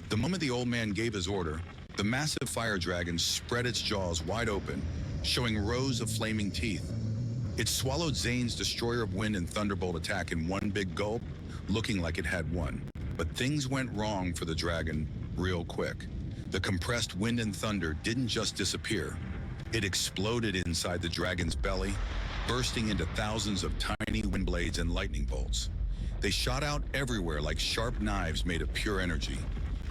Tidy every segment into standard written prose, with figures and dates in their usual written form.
The moment the old man gave his order, the massive fire dragon spread its jaws wide open, showing rows of flaming teeth. It swallowed Zane's Destroyer of Wind and Thunderbolt attack in one big gulp, looking like it had won. But things went wrong for the dragon real quick. The compressed wind and thunder didn't just disappear. It exploded inside the dragon's belly, bursting into thousands of tiny wind blades and lightning bolts. They shot out everywhere like sharp knives made of pure energy,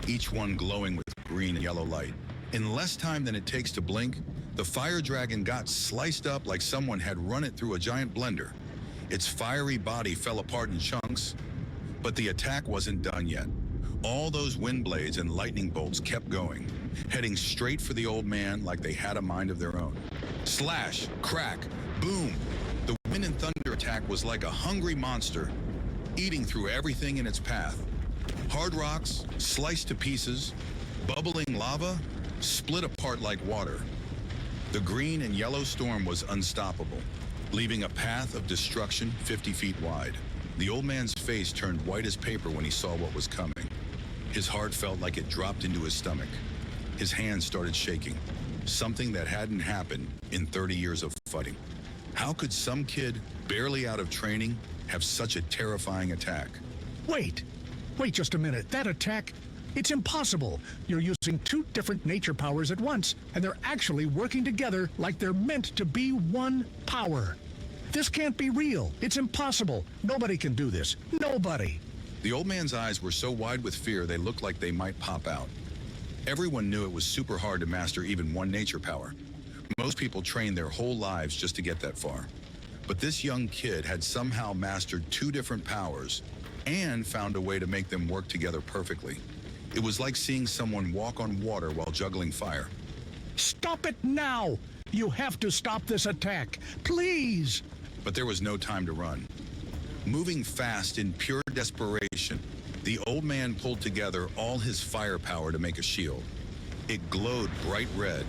each one glowing with green and yellow light. In less time than it takes to blink, the fire dragon got sliced up like someone had run it through a giant blender. Its fiery body fell apart in chunks, but the attack wasn't done yet. All those wind blades and lightning bolts kept going, heading straight for the old man like they had a mind of their own. Slash, crack, boom! The wind and thunder attack was like a hungry monster, eating through everything in its path. Hard rocks, sliced to pieces, bubbling lava, split apart like water. The green and yellow storm was unstoppable, leaving a path of destruction 50 feet wide. The old man's face turned white as paper when he saw what was coming. His heart felt like it dropped into his stomach. His hands started shaking, something that hadn't happened in 30 years of fighting. How could some kid, barely out of training, have such a terrifying attack? Wait just a minute. That attack, it's impossible. You're using two different nature powers at once, and they're actually working together like they're meant to be one power. This can't be real. It's impossible. Nobody can do this. Nobody. The old man's eyes were so wide with fear they looked like they might pop out. Everyone knew it was super hard to master even one nature power. Most people trained their whole lives just to get that far. But this young kid had somehow mastered two different powers and found a way to make them work together perfectly. It was like seeing someone walk on water while juggling fire. Stop it now! You have to stop this attack. Please! But there was no time to run. Moving fast in pure desperation, the old man pulled together all his firepower to make a shield. It glowed bright red,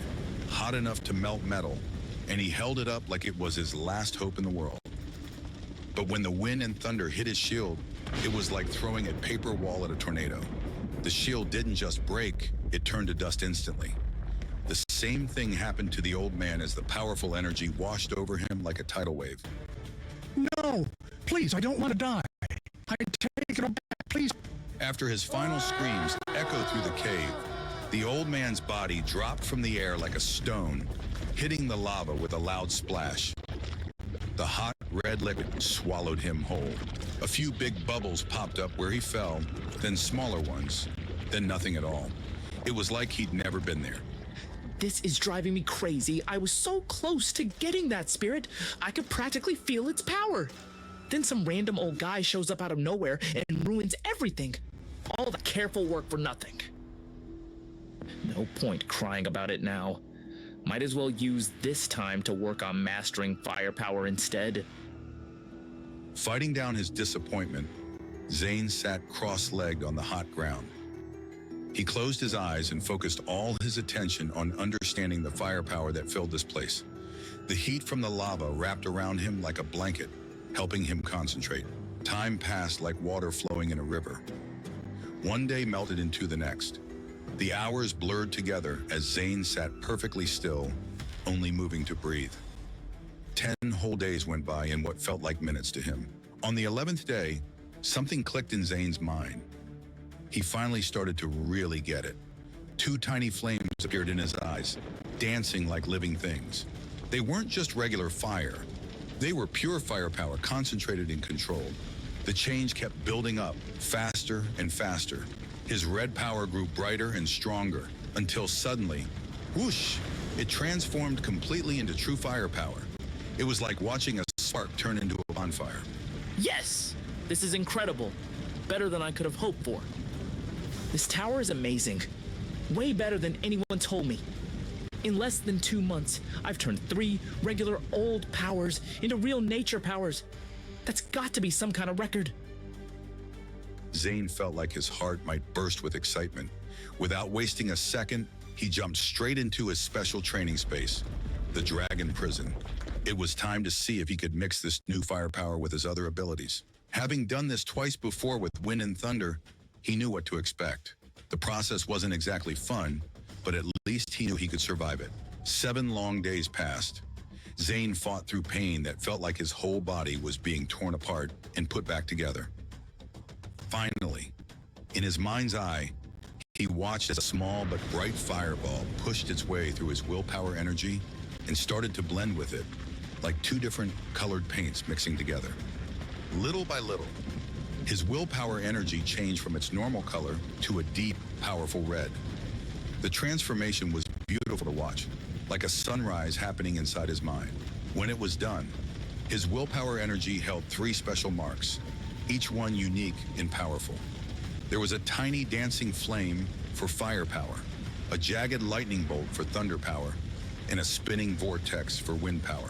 hot enough to melt metal, and he held it up like it was his last hope in the world. But when the wind and thunder hit his shield, it was like throwing a paper wall at a tornado. The shield didn't just break, it turned to dust instantly. The same thing happened to the old man as the powerful energy washed over him like a tidal wave. No! Please, I don't want to die. I take it all back, please. After his final screams echoed through the cave, the old man's body dropped from the air like a stone, hitting the lava with a loud splash. The hot red liquid swallowed him whole. A few big bubbles popped up where he fell, then smaller ones, then nothing at all. It was like he'd never been there. This is driving me crazy. I was so close to getting that spirit, I could practically feel its power. Then some random old guy shows up out of nowhere and ruins everything. All the careful work for nothing. No point crying about it now. Might as well use this time to work on mastering firepower instead. Fighting down his disappointment, Zane sat cross-legged on the hot ground. He closed his eyes and focused all his attention on understanding the firepower that filled this place. The heat from the lava wrapped around him like a blanket, helping him concentrate. Time passed like water flowing in a river. One day melted into the next. The hours blurred together as Zane sat perfectly still, only moving to breathe. 10 whole days went by in what felt like minutes to him. On the 11th day, something clicked in Zane's mind. He finally started to really get it. Two tiny flames appeared in his eyes, dancing like living things. They weren't just regular fire. They were pure firepower concentrated and controlled. The change kept building up, faster and faster. His red power grew brighter and stronger, until suddenly, whoosh, it transformed completely into true firepower. It was like watching a spark turn into a bonfire. Yes! This is incredible. Better than I could have hoped for. This tower is amazing. Way better than anyone told me. In less than 2 months, I've turned 3 regular old powers into real nature powers. That's got to be some kind of record. Zane felt like his heart might burst with excitement. Without wasting a second, he jumped straight into his special training space, the Dragon Prison. It was time to see if he could mix this new firepower with his other abilities. Having done this twice before with wind and thunder, he knew what to expect. The process wasn't exactly fun, but at least he knew he could survive it. 7 long days passed. Zane fought through pain that felt like his whole body was being torn apart and put back together. Finally, in his mind's eye, he watched as a small but bright fireball pushed its way through his willpower energy and started to blend with it, like 2 different colored paints mixing together. Little by little, his willpower energy changed from its normal color to a deep, powerful red. The transformation was beautiful to watch, like a sunrise happening inside his mind. When it was done, his willpower energy held 3 special marks, each one unique and powerful. There was a tiny dancing flame for firepower, a jagged lightning bolt for thunder power, and a spinning vortex for wind power.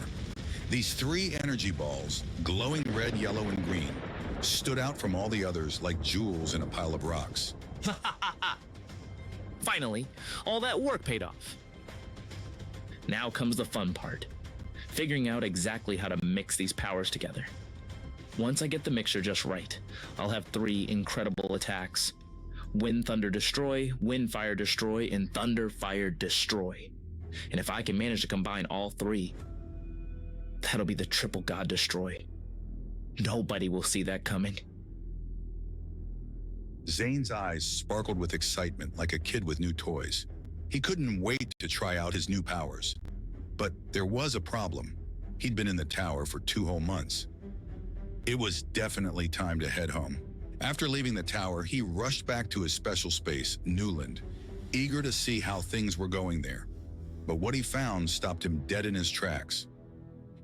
These 3 energy balls, glowing red, yellow, and green, stood out from all the others like jewels in a pile of rocks. Finally, all that work paid off. Now comes the fun part, figuring out exactly how to mix these powers together. Once I get the mixture just right, I'll have 3 incredible attacks. Wind, Thunder, Destroy, Wind, Fire, Destroy, and Thunder, Fire, Destroy. And if I can manage to combine all 3, that'll be the Triple God Destroy. Nobody will see that coming. Zane's eyes sparkled with excitement like a kid with new toys. He couldn't wait to try out his new powers. But there was a problem. He'd been in the tower for 2 whole months. It was definitely time to head home. After leaving the tower, he rushed back to his special space, Newland, eager to see how things were going there. But what he found stopped him dead in his tracks.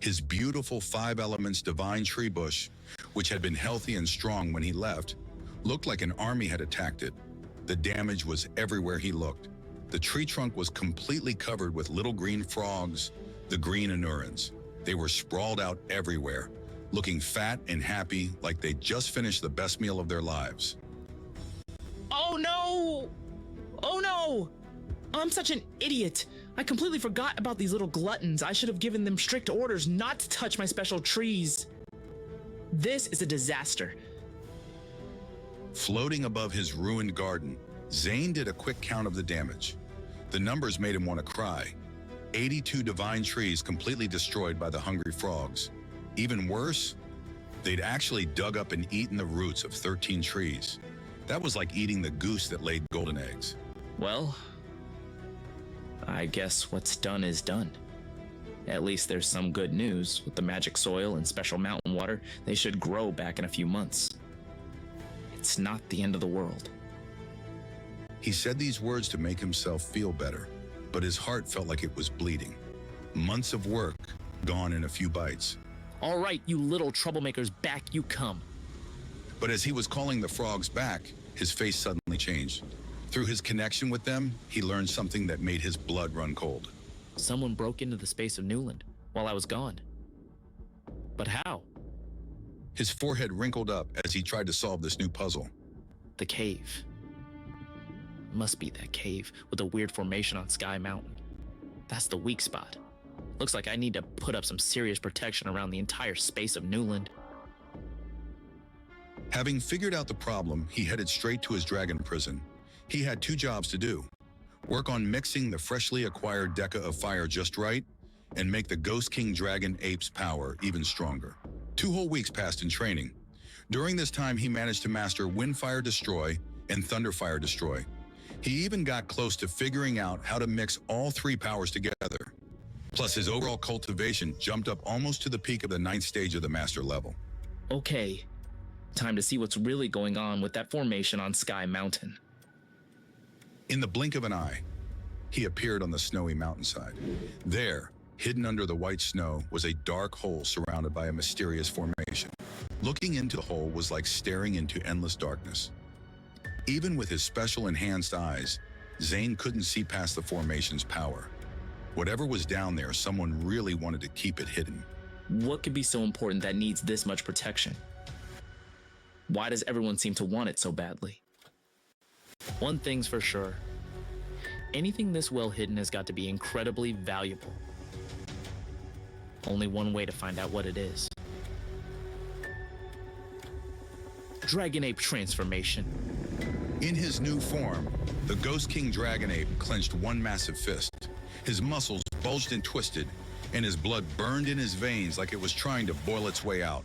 His beautiful 5 elements divine tree bush, which had been healthy and strong when he left, looked like an army had attacked it. The damage was everywhere he looked. The tree trunk was completely covered with little green frogs, the green anurans. They were sprawled out everywhere, looking fat and happy like they'd just finished the best meal of their lives. Oh no! Oh no! I'm such an idiot. I completely forgot about these little gluttons. I should have given them strict orders not to touch my special trees. This is a disaster. Floating above his ruined garden, Zane did a quick count of the damage. The numbers made him want to cry. 82 divine trees completely destroyed by the hungry frogs. Even worse, they'd actually dug up and eaten the roots of 13 trees. That was like eating the goose that laid golden eggs. Well, I guess what's done is done. At least there's some good news. With the magic soil and special mountain water, they should grow back in a few months. It's not the end of the world. He said these words to make himself feel better, but his heart felt like it was bleeding. Months of work gone in a few bites. All right, you little troublemakers, back you come. But as he was calling the frogs back, his face suddenly changed. Through his connection with them, he learned something that made his blood run cold. Someone broke into the space of Newland while I was gone. But how? His forehead wrinkled up as he tried to solve this new puzzle. The cave. Must be that cave with the weird formation on Sky Mountain. That's the weak spot. Looks like I need to put up some serious protection around the entire space of Newland. Having figured out the problem, he headed straight to his dragon prison. He had 2 jobs to do: work on mixing the freshly acquired Deca of Fire just right, and make the Ghost King Dragon Ape's power even stronger. 2 whole weeks passed in training. During this time, he managed to master Wind Fire Destroy and Thunder Fire Destroy. He even got close to figuring out how to mix all 3 powers together. Plus, his overall cultivation jumped up almost to the peak of the 9th stage of the master level. Okay, time to see what's really going on with that formation on Sky Mountain. In the blink of an eye, he appeared on the snowy mountainside. There, hidden under the white snow, was a dark hole surrounded by a mysterious formation. Looking into the hole was like staring into endless darkness. Even with his special enhanced eyes, Zane couldn't see past the formation's power. Whatever was down there, someone really wanted to keep it hidden. What could be so important that needs this much protection? Why does everyone seem to want it so badly? One thing's for sure. Anything this well hidden has got to be incredibly valuable. Only one way to find out what it is. Dragon Ape transformation. In his new form, the Ghost King Dragon Ape clenched one massive fist. His muscles bulged and twisted, and his blood burned in his veins like it was trying to boil its way out.